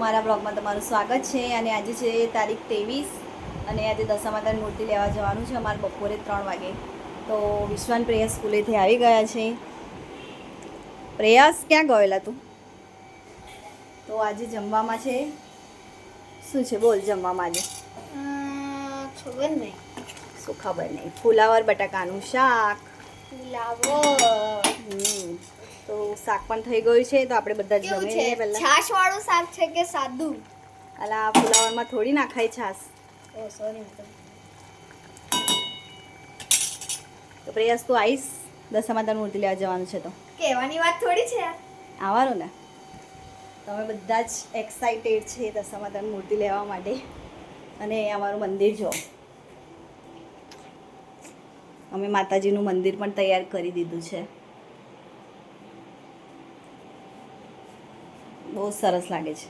મારા બ્લોગમાં તમારું સ્વાગત છે અને આજે છે તારીખ 23 અને આજે દશા માતાની મૂર્તિ લેવા જવાનું છે અમારે બપોરે 3 વાગે. તો વિશ્વાન પ્રેયસ સ્કૂલેથી આવી ગયા છે. પ્રેયસ ક્યાં ગયેલા તું? તો આજે જમવામાં છે શું છે બોલ જમવામાં આજે? ખબર નહીં. શું ખબર નહીં? ફુલાવર બટાકાનું શાક. તો શાક પણ થઈ ગયું છે તો આપણે બધા જમી લઈએ પહેલા. છાશ વાળું શાક છે કે સાદું? અલા ફુલાવરમાં થોડી નાખાય છાશ. ઓ સોરી. તો પ્રેયસ તું આવીશ દશા માતાની મૂર્તિ લેવા જવાનું છે તો કહેવાની વાત થોડી છે યાર. આવવાનું ને? તમે બધા જ એક્સાઇટેડ છે દશા માતાની મૂર્તિ લેવા માટે. અને અમારું મંદિર જો, અમે માતાજીનું મંદિર પણ તૈયાર કરી દીધું છે. બહુ સરસ લાગે છે.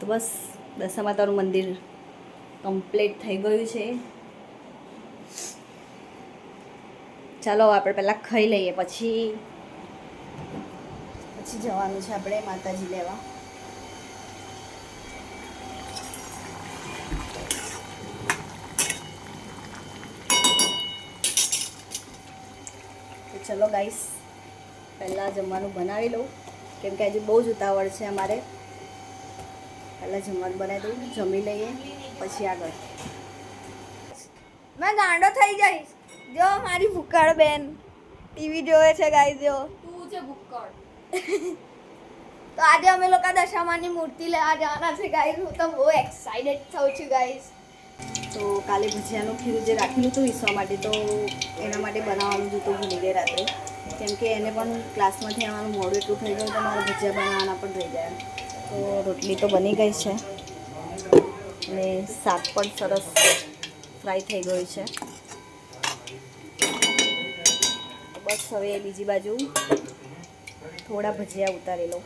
તો બસ દશા માતાનું મંદિર કમ્પ્લીટ થઈ ગયું છે. ચાલો આપણે પહેલાં ખાઈ લઈએ પછી જવાનું છે આપણે માતાજી લેવા. તો ચલો ગાઈસ પહેલાં જમવાનું બનાવી લઉં કેમ કે આજે બહુ જ ઉતાવળ છે અમારે. પહેલાં જમવાનું બનાવી દઉં, જમી લઈએ પછી આગળ. મેં ગાંડો થઈ જઈશ જો મારી ભૂક્કડ બેન ટીવી જોવે છે ગાઈસ. જો તું છે ભૂક્કડ. તો આજે અમે લોકો દશામાની મૂર્તિ લેવા જવાના છે ગાઈસ. હું તો બહુ એક્સાઇટેડ થઉં છું ગાઈસ. તો કાલે ભજીયાનું ખીરું જે રાખેલું હતું વિસવા માટે તો એના માટે બનાવવાનું જ હતું, ભૂલી ગઈ રાત્રે. કેમ કે એને પણ ક્લાસમાંથી આવવાનું મોડું એટલું થઈ ગયું તો મારે ભજીયા બનાવવાના પણ થઈ ગયા. તો રોટલી તો બની ગઈ છે અને શાક પણ સરસ ફ્રાય થઈ ગયું છે. બસ હવે બીજી બાજુ થોડા ભજીયા ઉતારી લઉં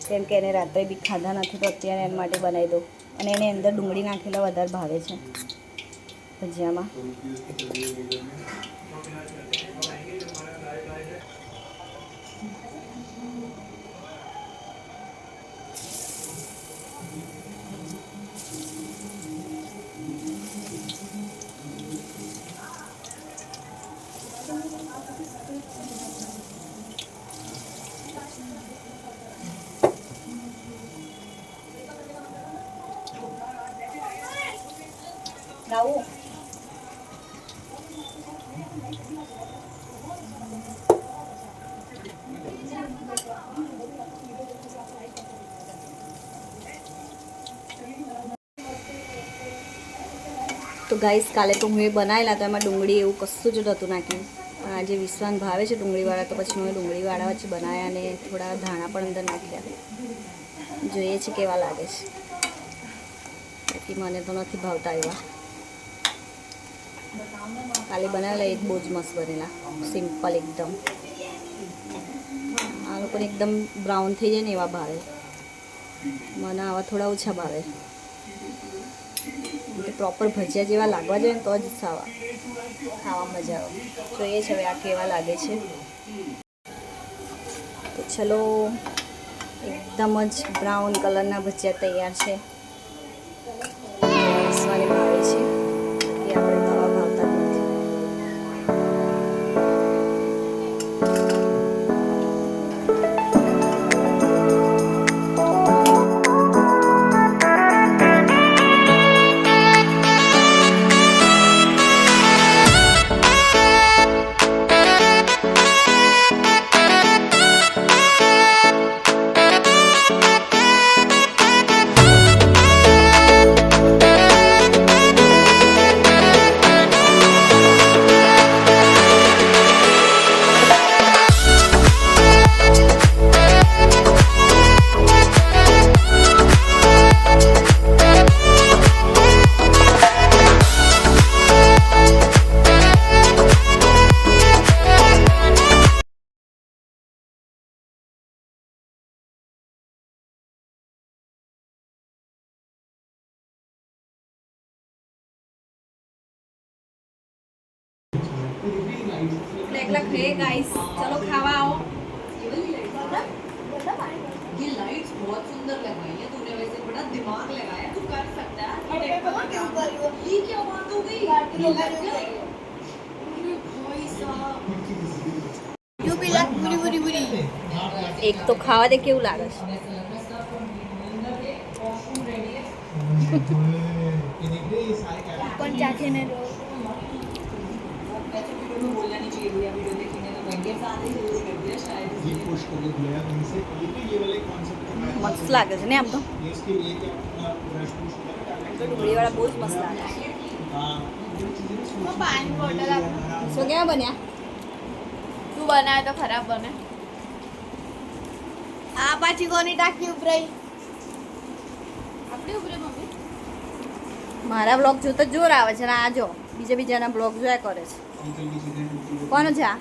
કેમ કે એને રાત્રે બી ખાધા નથી તો અત્યારે એના માટે બનાવી દઉં. અને એની અંદર ડુંગળી નાખેલા વધારે ભાવે છે ભજીયામાં. લાવું તો ગાઈસ કાલે તો હું એ બનાવેલા તો એમાં ડુંગળી એવું કશું જ નહોતું નાખ્યું. પણ આજે વિશ્વાન ભાવે છે ડુંગળીવાળા તો પછી મેં ડુંગળીવાળા વચ્ચે બનાવ્યા અને થોડા ધાણા પણ અંદર નાખ્યા. જોઈએ છે કેવા લાગે છે. બાકી મને તો નથી ભાવતા એવા. કાલે બનાવેલા એક બહુ જ મસ્ત બનેલા, સિમ્પલ એકદમ. આ લોકોને એકદમ બ્રાઉન થઈ જાય ને એવા ભાવે, મને આવા થોડા ઓછા ભાવે. પ્રોપર ભજીયા જેવા લાગવા જોઈએ ને તો જ ખાવા મજા આવે. જોઈએ છે હવે આ કેવા લાગે છે. તો ચલો એકદમ જ બ્રાઉન કલરના ભજીયા તૈયાર છે. વિશ્વાને ભાવે છે એ આપણે તવા ભાવતા નથી. એકલા ખાઈએ ગાઈસ ચલો ખાવા આવો ये लाइट्स बहुत सुंदर लगाई है तूने वैसे बड़ा दिमाग लगाया तू कर सकता है ये क्या बात हो गई ये लग गया अरे भाई साहब યુ પી લાઈક પૂરી પૂરી પૂરી એક તો ખાવા દે કેવું લાગે છે પણ ચાખે ને રો बोलना नहीं चाहिए भैया वीडियो देखने तो मैं के साथ ही जरूर कर दिया शायद ये पुश करके दिया है इनसे ये तो ये वाले कॉन्सेप्ट મસ્ત લાગે છે ને આમ તો ये इसके लिए क्या अपना ब्रश पुश તો ડુંગળીવાળા બહુ જ મસ્ત લાગે છે हां પાણી બોટલ આપ શું કેવા બન્યા તું બનાવે તો ખરાબ બને આ પાછી કોની ટાંકી ઉભરાઈ આપણી ઉભરે મમ્મી મારા બ્લોગ જોતો જ જોર આવે છે ને આ જો બીજાના બ્લોગ જોયા કરે છે કોનો છે આ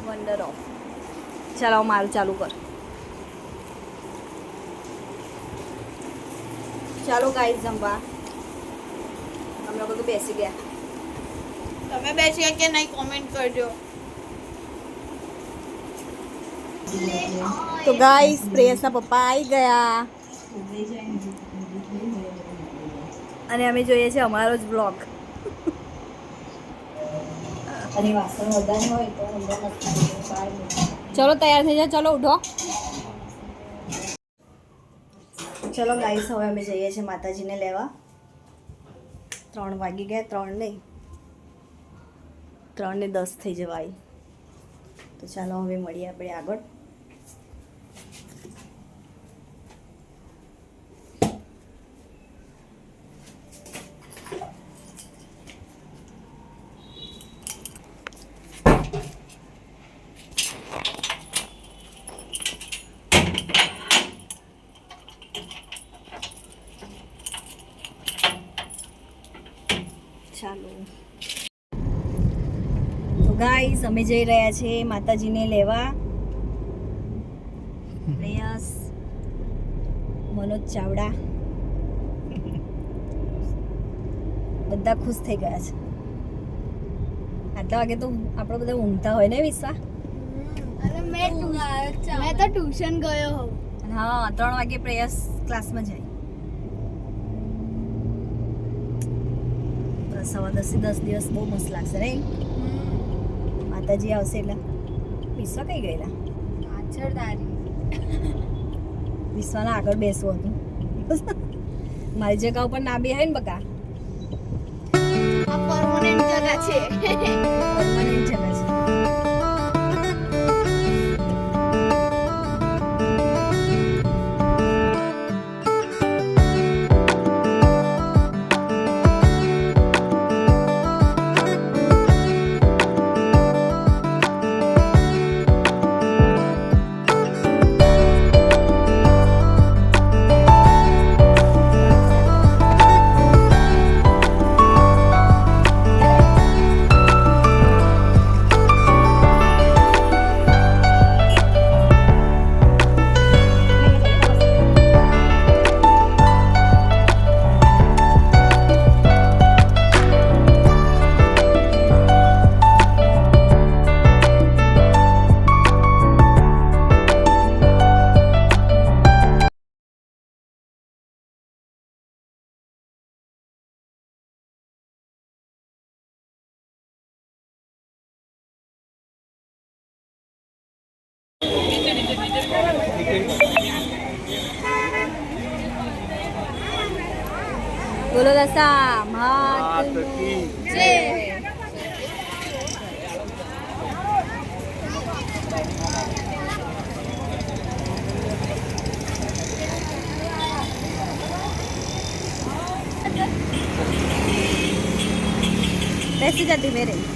વન્ડર ઓફ ચાલો મારું ચાલુ કર ચાલો ગાઈસ જમવા અમે લોકો તો બેસી ગયા તમે બેસ્યા કે નહીં કોમેન્ટ કરજો તો ગાઈસ પ્રેયસના પપ્પા આવી ગયા અને અમે જોઈએ છે અમારો જ બ્લોગ અને વાસણ વધારે હોય તો ચલો તૈયાર થઈ જાઓ ચલો ઉઠો ચલો ગાઈસ હવે અમે જઈએ છીએ માતાજીને લેવા 3 વાગી ગયા 3 નહીં 3 ને 10 થઈ જવાય તો ચાલો હવે મળીએ આપણે આગળ ચાલો તો ગાઈસ અમે જઈ રહ્યા છીએ માતાજીને લેવા પ્રયાસ મનોજ ચાવડા બધા ખુશ થઈ ગયા છે આટલા વાગે તો આપણે બધા ઊંઘતા હોય ને વિશ્વા અરે મેં તો ટ્યુશન ગયો હોઉં હા 3 વાગે પ્રયાસ ક્લાસમાં જાય સવા 10 થી 10 દિવસ બહુ મસ્ત લાગશે નહીં માતાજી આવશે એટલે વિશ્વા કઈ ગયેલા પાછળ તારી વિશ્વાના આગળ બેસવું હતું મારી જગ્યા ઉપર ના બેહાય ને બકા આ પરમનન્ટ જગા છે પરમાનન્ટ જગ્યા છે બોલો દસા માત છે બેસી જતી મેરે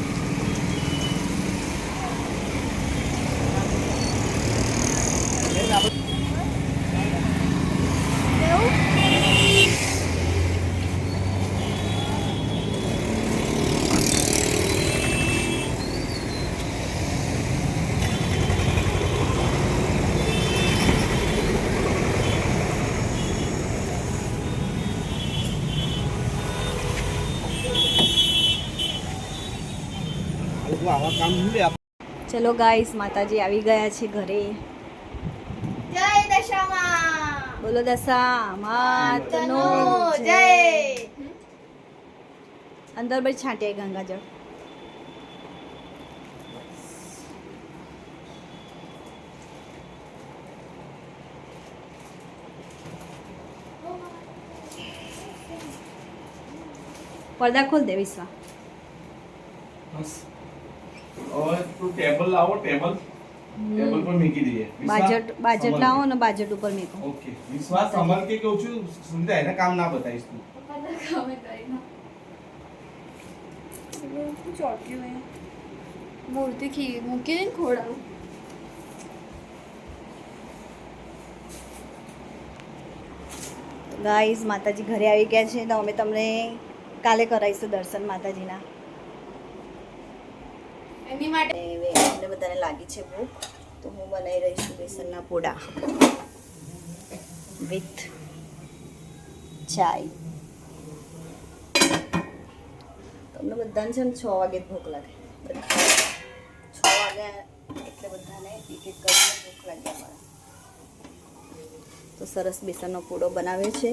લોકો આવા કામ નહીં લે ચલો ગાઈસ, માતાજી આવી ગયા છે ઘરે. જય દશામાં બોલો દશા માતનો જય. અંદર બધી છાંટી ગંગાજળ. પડદા ખોલ દે વિશ્વા. બસ હવે તું ટેબલ લાવો ટેબલ પર મૂકી દઈએ બાજટ લાવો ને બાજટ ઉપર મેકો. ઓકે વિશ્વાસ અમર કે કહું છું સુનતા એને કામ ના બતાવીશ તું મૂર્તિ મૂકી દે ખોડા. ગાઈઝ, માતાજી ઘરે આવી ગયા છે તો અમે તમને કાલે કરાવીશું દર્શન માતાજીના. એની માટે અને હવે અમને બધાને લાગી છે ભૂખ, તો હું બનાવી રહી છું બેસનના પોડા વિથ ચાય. તમને બધાને છે ને 6 વાગે ભૂખ લાગે. 6 વાગ્યા એટલે બધાને એક એક કરીને ભૂખ લાગે અમારે. તો સરસ બેસનનો પૂડો બનાવ્યો છે.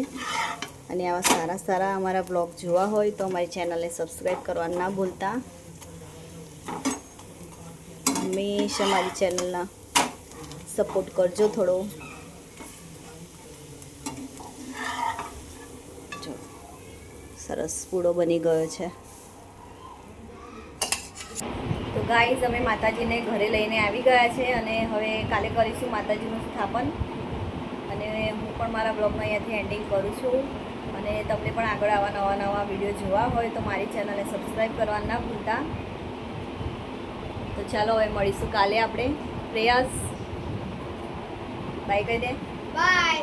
અને આવા સારા સારા અમારા બ્લોગ જોવા હોય તો અમારી ચેનલને સબસ્ક્રાઈબ કરવા ના ભૂલતા. હંમેશા મારી ચેનલના સપોર્ટ કરજો થોડો. જો સરસ પૂડો બની ગયો છે. તો ગાઈઝ, અમે માતાજીને ઘરે લઈને આવી ગયા છે અને હવે કાલે કરીશું માતાજીનું સ્થાપન. અને હું પણ મારા બ્લોગમાં અહીંયાથી એન્ડિંગ કરું છું. અને તમને પણ આગળ આવા નવા વિડીયો જોવા હોય તો મારી ચેનલને સબસ્ક્રાઈબ કરવા ના ભૂલતા. તો ચાલો હવે મળીશું કાલે આપણે. પ્રયાસ બાય કહી દે. બાય.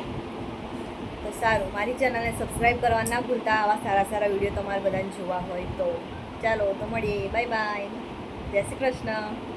તો સારું, મારી ચેનલને સબસ્ક્રાઈબ કરવા ના ભૂલતા. આવા સારા સારા વિડીયો તમારે બધાને જોવા હોય તો ચાલો તો મળીએ. Bye bye. જય શ્રી કૃષ્ણ.